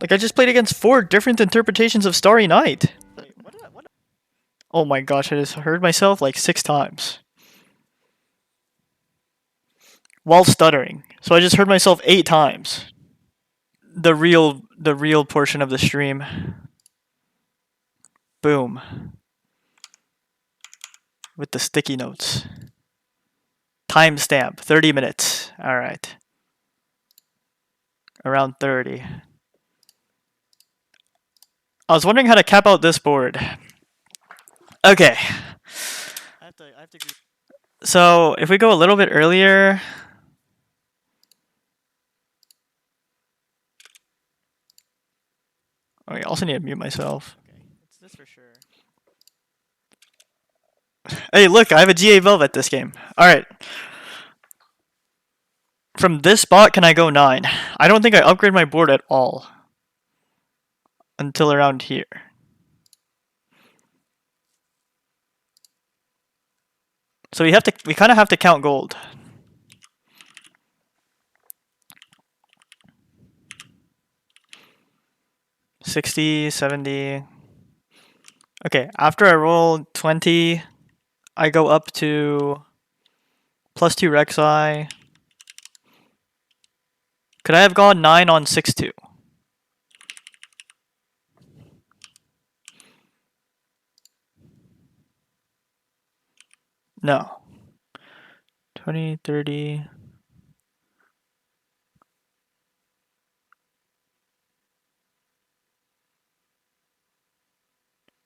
Like, I just played against 4 different interpretations of Starry Night. Oh my gosh, I just heard myself like 6 times. While stuttering. So I just heard myself 8 times. The real portion of the stream. Boom. With the sticky notes. Timestamp, 30 minutes. Alright. Around 30. I was wondering how to cap out this board. Okay. So, if we go a little bit earlier... Oh, I also need to mute myself. Okay, it's this for sure. Hey, look, I have a GA Velvet this game. Alright. From this spot, can I go 9? I don't think I upgrade my board at all. Until around here. So we kind of have to count gold. $60, $70. Okay, after I roll 20, I go up to +2 Rek'Sai. Could I have gone 9 on 6-2? No. 20, 30.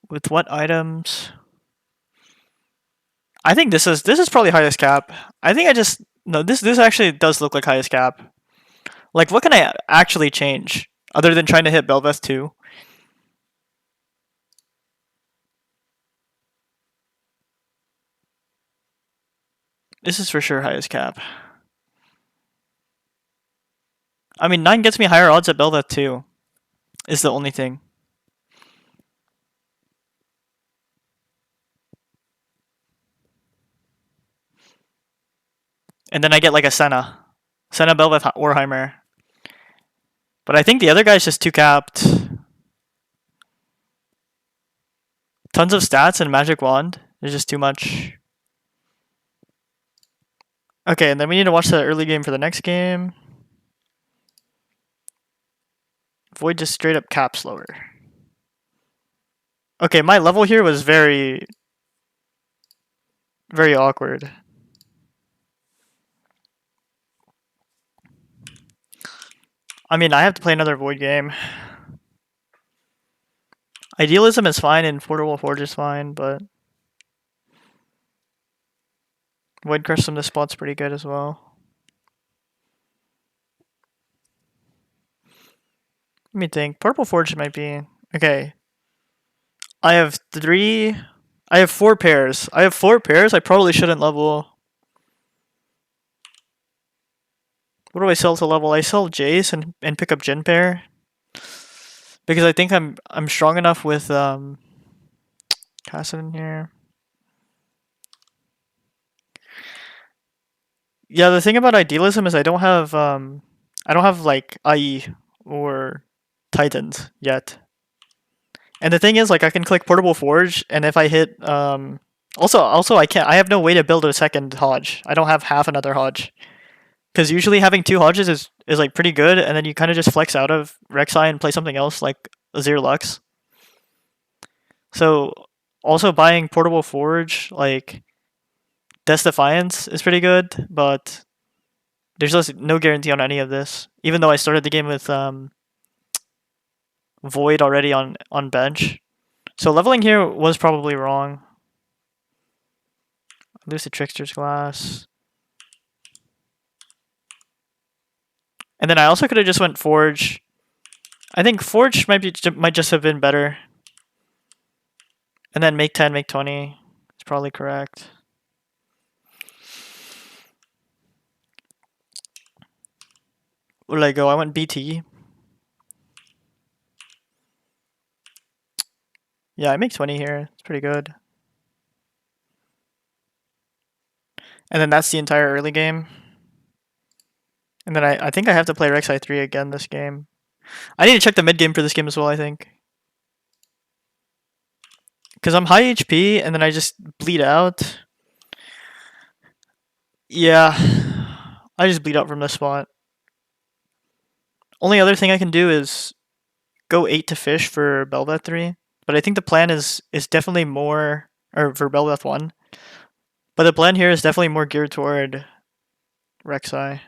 With what items? I think this is probably highest cap. I think this actually does look like highest cap. Like, what can I actually change other than trying to hit Belveth 2? This is for sure highest cap. I mean, 9 gets me higher odds at Belveth 2. Is the only thing. And then I get like a Senna. Senna, Belveth, Warheimer. But I think the other guy's just too capped. Tons of stats and Magic Wand. There's just too much. Okay, and then we need to watch the early game for the next game. Void just straight up caps lower. Okay, my level here was very, very awkward. I mean, I have to play another Void game. Idealism is fine and Portable Forge is fine, but Void Crush from this spot's pretty good as well. Let me think. Purple Forge might be... Okay. I have 4 pairs. I probably shouldn't level. What do I sell to level? I sell Jace and pick up Jin pair. Because I think I'm strong enough with Kassadin here. Yeah, the thing about idealism is I don't have like IE or Titans yet. And the thing is, like, I can click Portable Forge, and if I hit also I have no way to build a second Hodge. I don't have half another Hodge. Because usually having 2 Hodges is like pretty good, and then you kind of just flex out of Rek'Sai and play something else like Azir Lux. So also buying Portable Forge, like Death Defiance is pretty good, but there's just no guarantee on any of this. Even though I started the game with Void already on bench. So leveling here was probably wrong. Lose the Trickster's Glass. And then I also could have just went Forge. I think Forge might just have been better. And then make 10, make 20. It's probably correct. Where did I go? I went BT. Yeah, I make 20 here. It's pretty good. And then that's the entire early game. And then I think I have to play Rek'Sai 3 again this game. I need to check the mid game for this game as well, I think. Because I'm high HP and then I just bleed out. Yeah. I just bleed out from this spot. Only other thing I can do is go 8 to fish for Bel'Veth 3. But I think the plan is definitely more, or for Bel'Veth 1. But the plan here is definitely more geared toward Rek'Sai.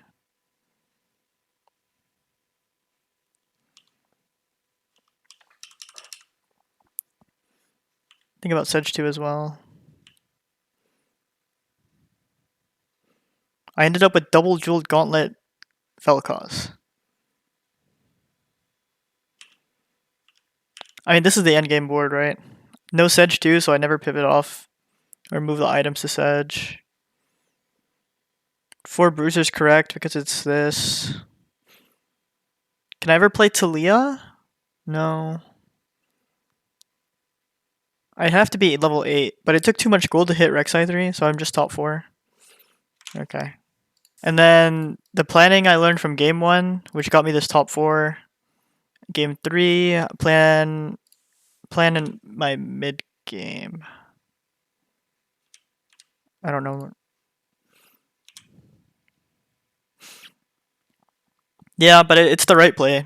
Think about Sedge 2 as well. I ended up with double jeweled gauntlet Vel'Koz. I mean, this is the endgame board, right? No Sedge 2, so I never pivot off or move the items to Sedge. 4 Bruiser's correct because it's this. Can I ever play Talia? No. I have to be level 8, but it took too much gold to hit Rek'Sai 3, so I'm just top 4. Okay. And then the planning I learned from game 1, which got me this top 4. Game 3, plan in my mid game. I don't know. Yeah, but it's the right play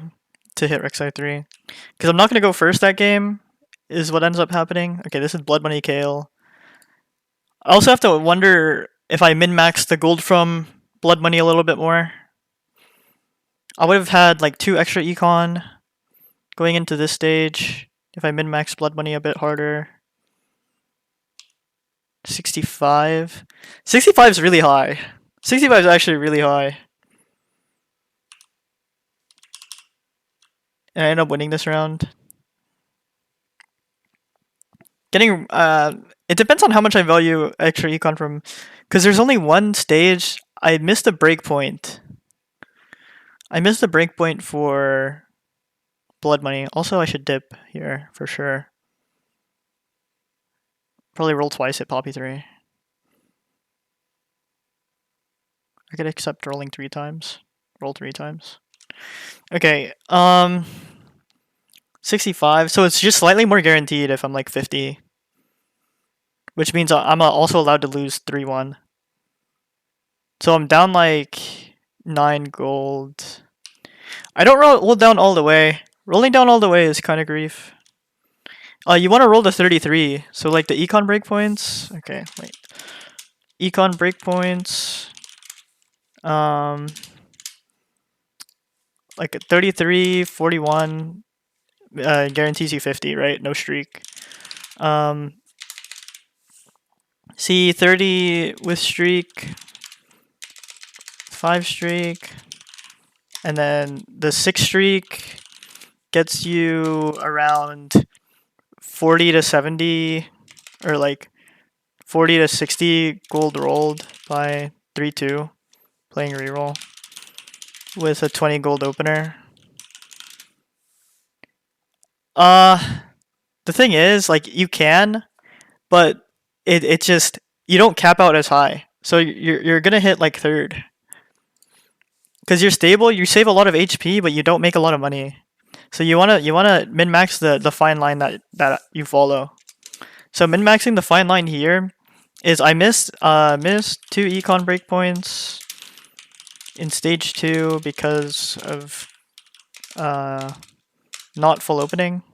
to hit Rek'Sai 3. Because I'm not going to go first that game, is what ends up happening. Okay, this is Blood Money Kale. I also have to wonder if I min-max the gold from Blood Money a little bit more. I would have had like 2 extra econ going into this stage if I min-max Blood Money a bit harder. 65. 65 is really high. 65 is actually really high. And I end up winning this round. Getting it depends on how much I value extra econ from, because there's only one stage. I missed a breakpoint. I missed the breakpoint for Blood Money. Also, I should dip here for sure. Probably roll twice at Poppy 3. I could accept rolling 3 times. Roll 3 times. Okay, 65. So it's just slightly more guaranteed if I'm like 50. Which means I'm also allowed to lose 3-1. So I'm down like 9 gold. I don't roll down all the way. Rolling down all the way is kind of grief. You want to roll to 33. So like the econ breakpoints. Okay, wait. Econ breakpoints. Like 33, 41 guarantees you 50, right? No streak. See 30 with streak, 5 streak, and then the 6 streak gets you around 40 to 70, or like 40 to 60 gold rolled by 3-2, playing reroll with a 20 gold opener. The thing is, like, you can, but it just, you don't cap out as high. So you're gonna hit like 3rd. Because you're stable, you save a lot of HP, but you don't make a lot of money. So you wanna min-max the fine line that you follow. So min-maxing the fine line here is I missed 2 econ breakpoints in stage 2 because of not full opening.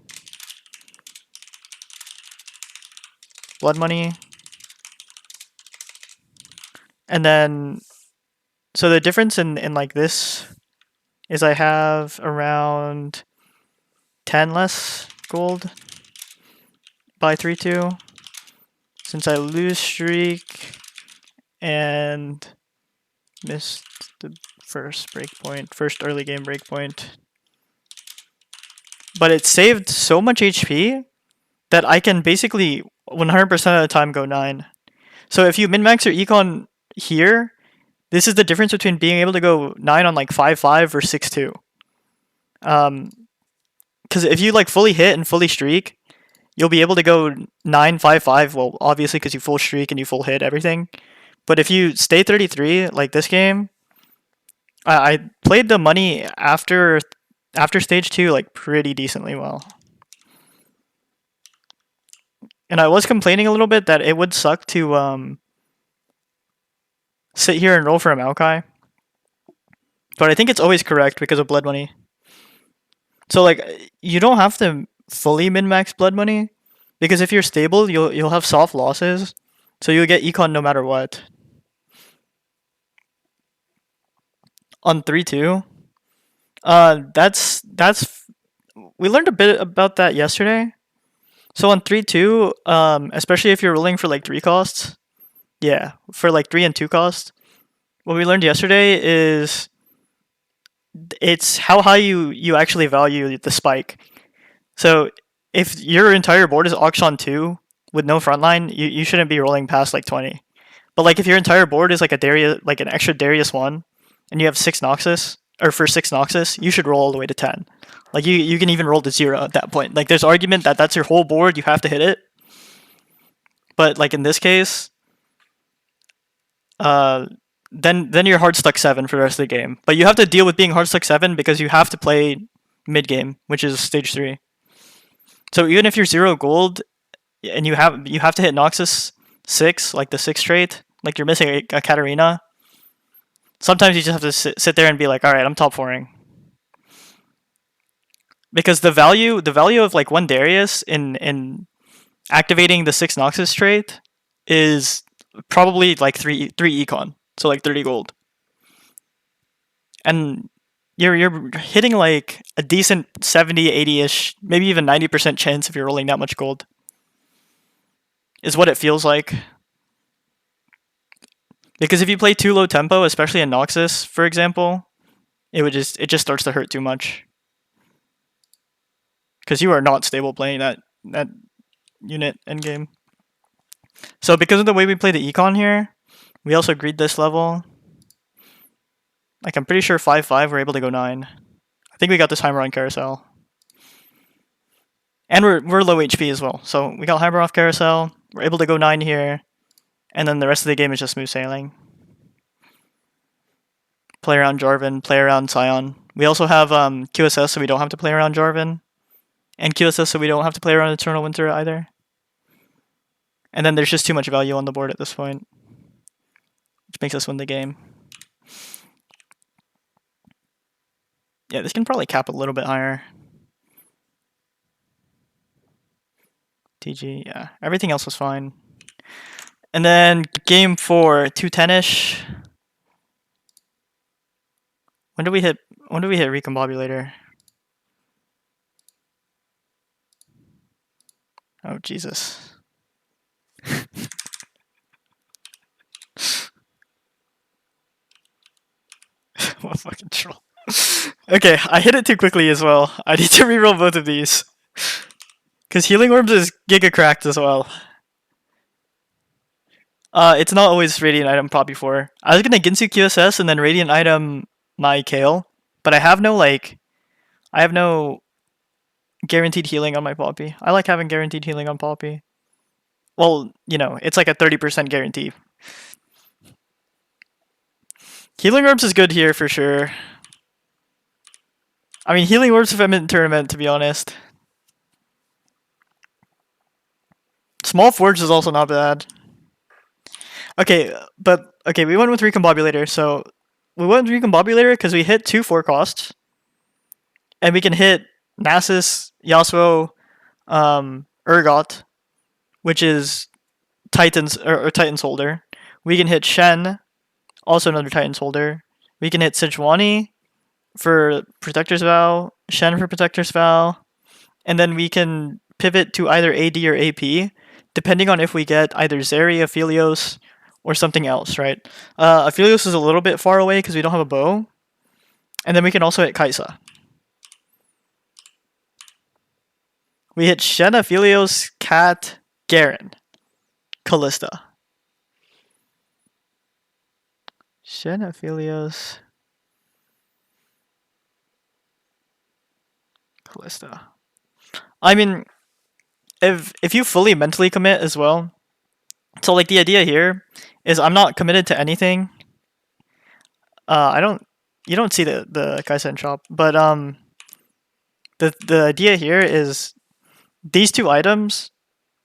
Blood Money. And then, so the difference in like this is I have around 10 less gold by 3-2 since I lose streak and missed the first early game breakpoint. But it saved so much HP that I can basically 100% of the time go 9. So if you min-max your econ here, this is the difference between being able to go 9 on like 5-5 or 6-2. Because if you like fully hit and fully streak, you'll be able to go 9-5-5. Well, obviously because you full streak and you full hit everything. But if you stay 33 like this game, I played the money after after stage 2, like pretty decently well. And I was complaining a little bit that it would suck to sit here and roll for a Maokai. But I think it's always correct because of blood money. So like you don't have to fully min-max blood money because if you're stable, you'll have soft losses. So you'll get econ no matter what. On 3-2, that's we learned a bit about that yesterday. So on 3-2, especially if you're rolling for like 3 costs, yeah, for like 3 and 2 costs, what we learned yesterday is it's how high you actually value the spike. So if your entire board is auction 2 with no frontline, you shouldn't be rolling past like 20. But like if your entire board is like a Darius, like an extra Darius 1, and you have 6 Noxus, or for 6 Noxus, you should roll all the way to 10. Like you can even roll to 0 at that point. Like there's argument that that's your whole board, you have to hit it. But like in this case, then you're hard stuck 7 for the rest of the game. But you have to deal with being hard stuck 7 because you have to play mid game, which is stage 3. So even if you're 0 gold and you have to hit Noxus 6, like the 6 trait, like you're missing a Katarina, sometimes you just have to sit there and be like, all right, I'm top 4ing. Because the value of like 1 Darius in activating the 6 Noxus trait is probably like 3 econ, so like 30 gold. And you're hitting like a decent 70, 80-ish, maybe even 90% chance if you're rolling that much gold. Is what it feels like. Because if you play too low tempo, especially in Noxus, for example, it just starts to hurt too much. Because you are not stable playing that unit endgame. So because of the way we play the econ here, we also greed this level. Like I'm pretty sure 5-5 we're able to go 9. I think we got this Heimer on Carousel. And we're low HP as well. So we got Heimer off Carousel. We're able to go 9 here. And then the rest of the game is just smooth sailing. Play around Jarvan, play around Scion. We also have QSS, so we don't have to play around Jarvan. And QSS, so we don't have to play around Eternal Winter either. And then there's just too much value on the board at this point, which makes us win the game. Yeah, this can probably cap a little bit higher. TG, yeah. Everything else was fine. And then game 4, 210-ish. When do we hit Recombobulator? Oh Jesus. What fucking troll. Okay, I hit it too quickly as well. I need to reroll both of these. Because Healing Orbs is giga cracked as well. It's not always Radiant Item Poppy 4. I was gonna Ginsu QSS and then Radiant Item my Kale, but I have no guaranteed healing on my Poppy. I like having guaranteed healing on Poppy. Well, you know, it's like a 30% guarantee. Healing Orbs is good here for sure. I mean, Healing Orbs if I'm in tournament, to be honest. Small Forge is also not bad. Okay, we went with Recombobulator, so we went with Recombobulator because we hit 2 4 costs. And we can hit Nasus, Yasuo, Urgot, which is Titan's or Titan's holder. We can hit Shen, also another Titan's holder. We can hit Sejuani for Protector's Vow, Shen for Protector's Vow, and then we can pivot to either AD or AP, depending on if we get either Zeri, Aphelios, or something else, right? Aphelios is a little bit far away because we don't have a bow. And then we can also hit Kaisa. We hit Shen, Aphelios, Cat, Garen, Callista. Shen, Aphelios, Callista. I mean, if you fully mentally commit as well, so like the idea here is I'm not committed to anything. You don't see the Kaisa in shop, but The idea here is these two items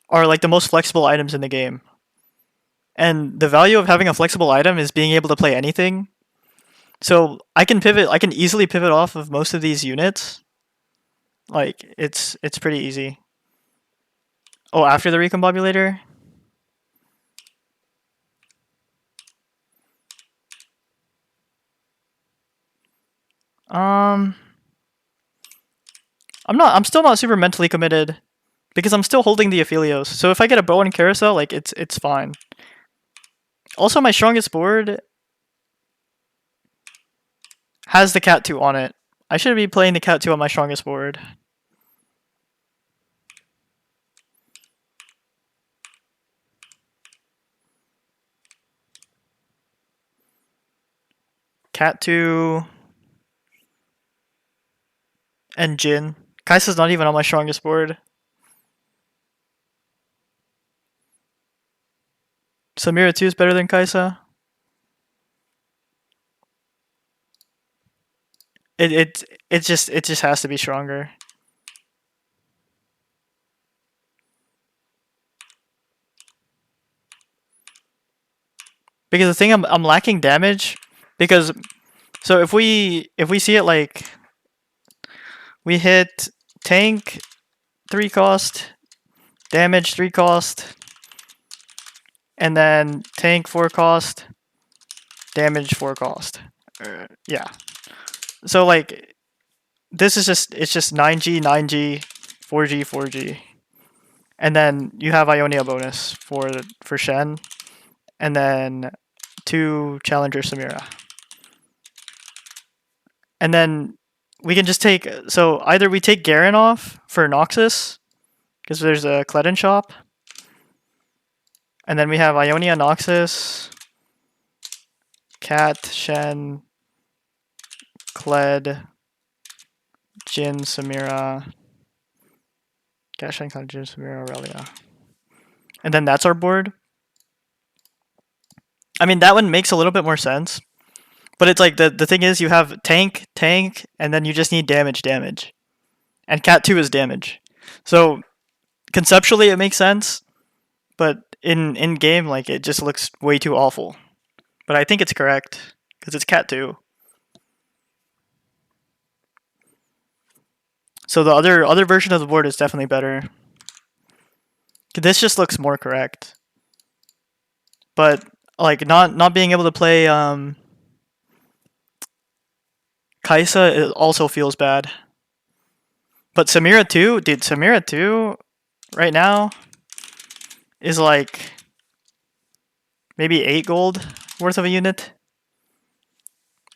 are like the most flexible items in the game. And the value of having a flexible item is being able to play anything. So I can easily pivot off of most of these units. Like it's pretty easy. Oh, after the recombobulator? I'm still not super mentally committed because I'm still holding the Aphelios. So if I get a bow and carousel, like it's fine. Also, my strongest board has the Cat 2 on it. I should be playing the Cat 2 on my strongest board. Cat 2 and Jin. Kai'Sa's not even on my strongest board. Samira 2 is better than Kai'Sa. It just has to be stronger. Because the thing I'm lacking damage because so if we see it like we hit tank 3 cost, damage 3 cost, and then tank 4 cost, damage 4 cost. Yeah. So like this is just 9G 9G 4G 4G. And then you have Ionia bonus for Shen and then 2 challenger Samira. And then we can just take so either we take Garen off for Noxus because there's a Cledin shop. And then we have Ionia Noxus, Cat, Shen, Kled, Jin, Samira, Cat, Shen, Kled, Jin, Samira, Aurelia. And then that's our board. I mean, that one makes a little bit more sense. But it's like the thing is you have tank, and then you just need damage. And Cat 2 is damage. So conceptually it makes sense, but in game like it just looks way too awful. But I think it's correct because it's Cat 2. So the other version of the board is definitely better. This just looks more correct. But like not being able to play Kai'Sa it also feels bad. But Samira 2, dude, Samira 2 right now is like maybe 8 gold worth of a unit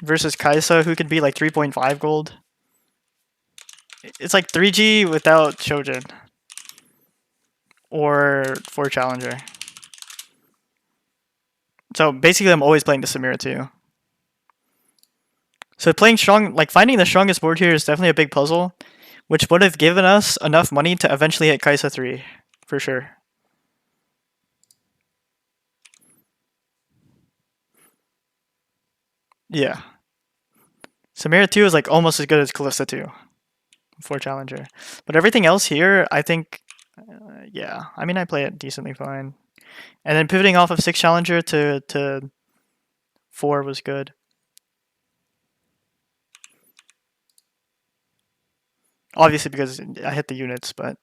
versus Kai'Sa who could be like 3.5 gold. It's like 3G without Shojin or 4 challenger. So basically I'm always playing the Samira 2. So playing strong, like finding the strongest board here is definitely a big puzzle, which would have given us enough money to eventually hit Kai'Sa 3, for sure. Yeah. Samira 2 is like almost as good as Kalista 2 for Challenger. But everything else here, I think, yeah. I mean, I play it decently fine. And then pivoting off of 6 Challenger to 4 was good. Obviously because I hit the units, but...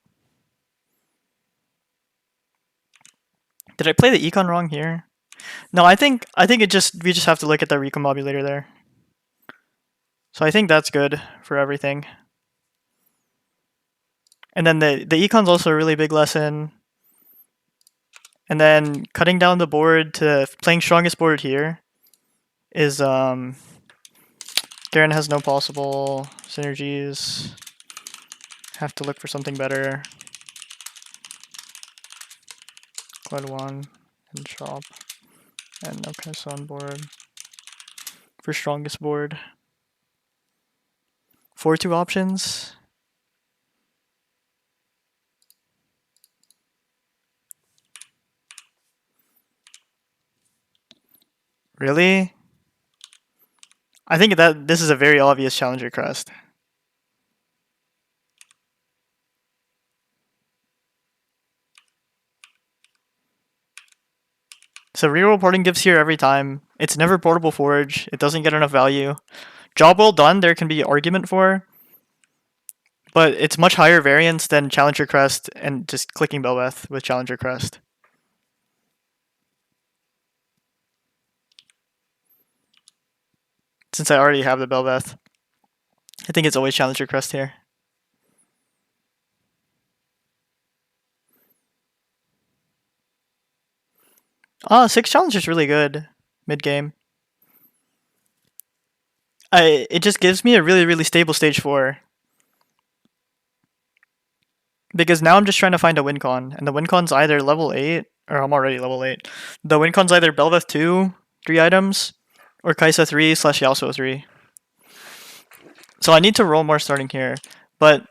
Did I play the econ wrong here? No, I think we just have to look at the recombobulator there. So I think that's good for everything. And then the econ's also a really big lesson. And then cutting down the board to playing strongest board here is Garen has no possible synergies. Have to look for something better. Cloud 1 and shop. And okay, so on board. For strongest board. 4-2 options. Really? I think that this is a very obvious challenger crest. So reroll porting gives here every time. It's never portable forge. It doesn't get enough value. Job well done, there can be argument for, but it's much higher variance than Challenger Crest and just clicking Belveth with Challenger Crest. Since I already have the Belveth, I think it's always Challenger Crest here. Ah, 6 Challenger is really good mid game. It just gives me a really stable stage 4. Because now I'm just trying to find a win con, and the win con's either level 8, or I'm already level 8. The win con's either Belveth 2, 3 items, or Kaisa 3 / Yasuo 3. So I need to roll more starting here, but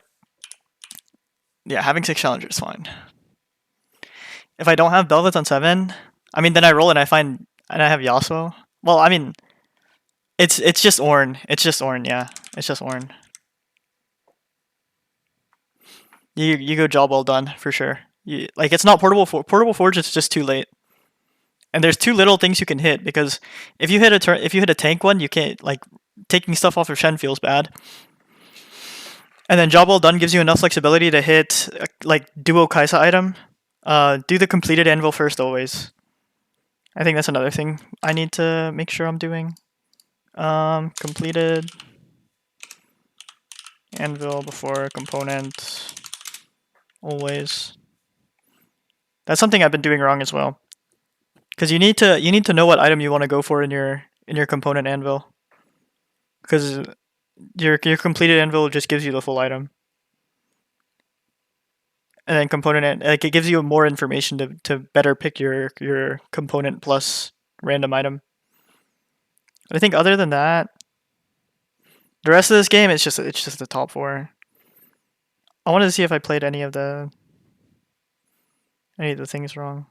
yeah, having 6 challengers is fine. If I don't have Belveth on 7, I mean, then I roll and I find, and I have Yasuo. Well, I mean, it's just Ornn. It's just Ornn, yeah. It's just Ornn. You go job well done for sure. Like it's not portable forge. It's just too late. And there's too little things you can hit because if you hit a tank one, you can't like taking stuff off of Shen feels bad. And then job well done gives you enough flexibility to hit like duo Kaisa item. Do the completed anvil first always. I think that's another thing I need to make sure I'm doing. Completed anvil before component always. That's something I've been doing wrong as well. Because you need to know what item you want to go for in your component anvil. Because your completed anvil just gives you the full item. And then component, like it gives you more information to better pick your component plus random item. But I think other than that, the rest of this game it's just the top 4. I wanted to see if I played any of the things wrong.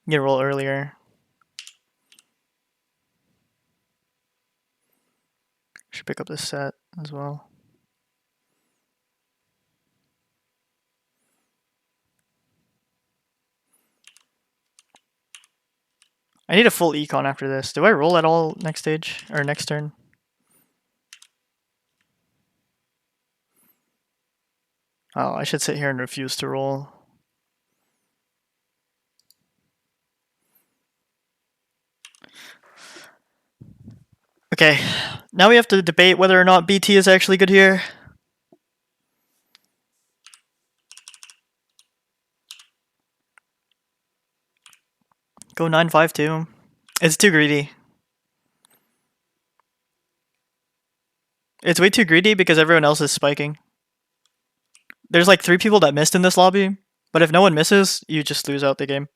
You can roll earlier. Should pick up this set as well. I need a full econ after this. Do I roll at all next stage or next turn? Oh, I should sit here and refuse to roll. Okay, now we have to debate whether or not BT is actually good here. Go 9-5-2. It's too greedy. It's way too greedy because everyone else is spiking. There's like 3 people that missed in this lobby, but if no one misses, you just lose out the game.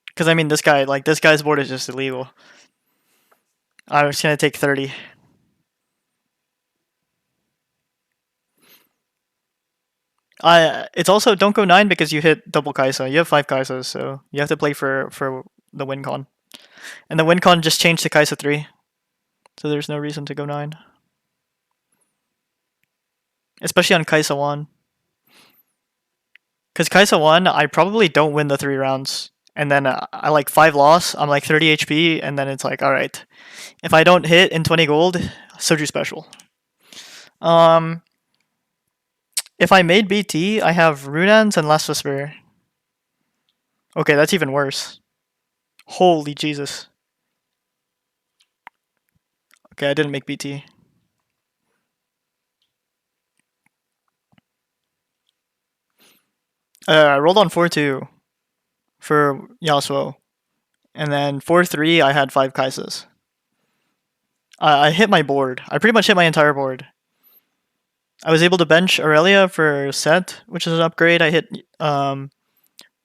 Because I mean, this guy's board is just illegal. I was gonna take 30. It's also don't go 9 because you hit double Kaisa. You have 5 Kaisas, so you have to play for the win con. And the win con just changed to Kaisa 3. So there's no reason to go 9. Especially on Kaisa 1. Because Kaisa 1, I probably don't win the 3 rounds. And then I like 5 loss, I'm like 30 HP, and then it's like, alright. If I don't hit in 20 gold, Soju special. If I made BT, I have Runans and Last Whisper. Okay, that's even worse. Holy Jesus. Okay, I didn't make BT. I rolled on 4-2 for Yasuo. And then 4-3, I had 5 Kaisas. I hit my board. I pretty much hit my entire board. I was able to bench Aurelia for Set, which is an upgrade. I hit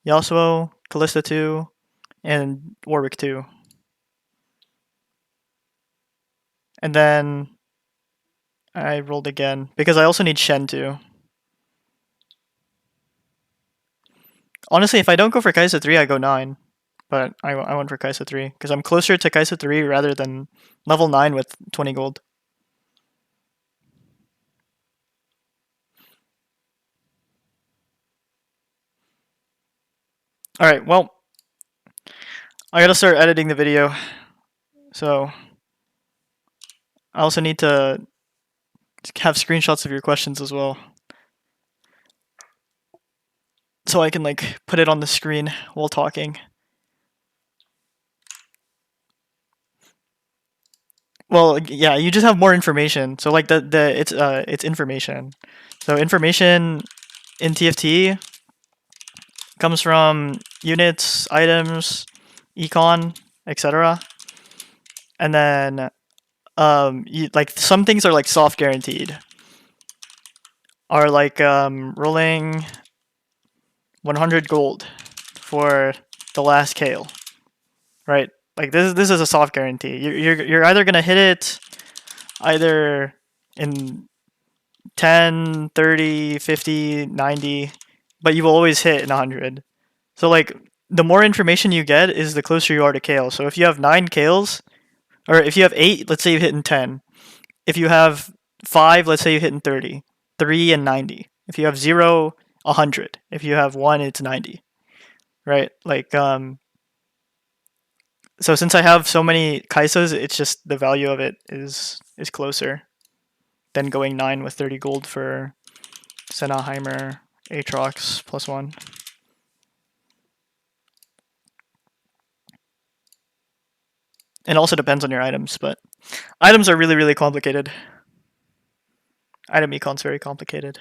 Yasuo, Callista 2, and Warwick 2. And then I rolled again, because I also need Shen too. Honestly, if I don't go for Kaisa 3, I go 9. But I went for Kaisa 3, because I'm closer to Kaisa 3 rather than level 9 with 20 gold. Alright, well, I gotta start editing the video. So, I also need to have screenshots of your questions as well. So I can like put it on the screen while talking. Well, yeah, you just have more information. So like it's information. So information in TFT comes from units, items, econ, etc. And then like some things are like soft guaranteed. Are like rolling 100 gold for the last kale, right? Like this is a soft guarantee. You're either gonna hit it either in 10, 30, 50, 90, but you will always hit in 100. So like the more information you get is the closer you are to kale. So if you have 9 kales, or if you have 8, let's say you hit in 10. If you have 5, let's say you hit in 30. 3 and 90. If you have 0, 100. If you have 1, it's 90. Right? Like so since I have so many kaisas, it's just the value of it is closer than going 9 with 30 gold for Senaheimer Aatrox +1. It also depends on your items, but items are really, really complicated. Item econ's very complicated.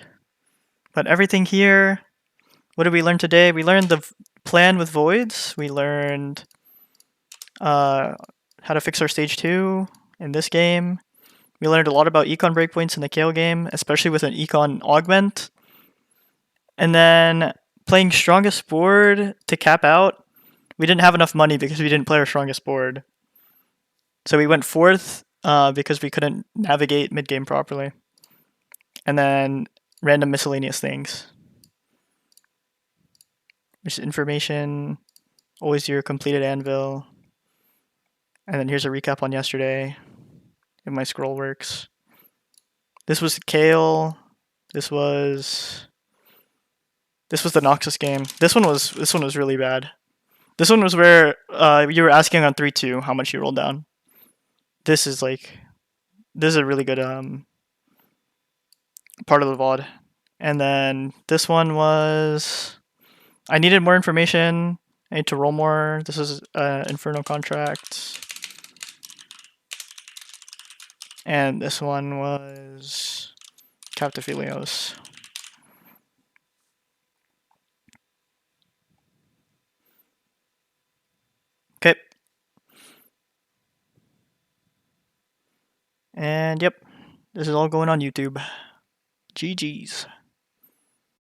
But everything here, what did we learn today? We learned the plan with voids. We learned how to fix our stage 2 in this game. We learned a lot about econ breakpoints in the Kale game, especially with an econ augment. And then playing strongest board to cap out. We didn't have enough money because we didn't play our strongest board. So we went 4th because we couldn't navigate mid-game properly. And then random miscellaneous things. Which is information, always your completed anvil. And then here's a recap on yesterday, if my scroll works. This was Kale. This was the Noxus game. This one was really bad. This one was where you were asking on 3-2 how much you rolled down. This is a really good part of the VOD. And then this one was I needed more information. I need to roll more. This is Inferno Contract. And this one was Captifilios. Okay. And yep, this is all going on YouTube. GG's.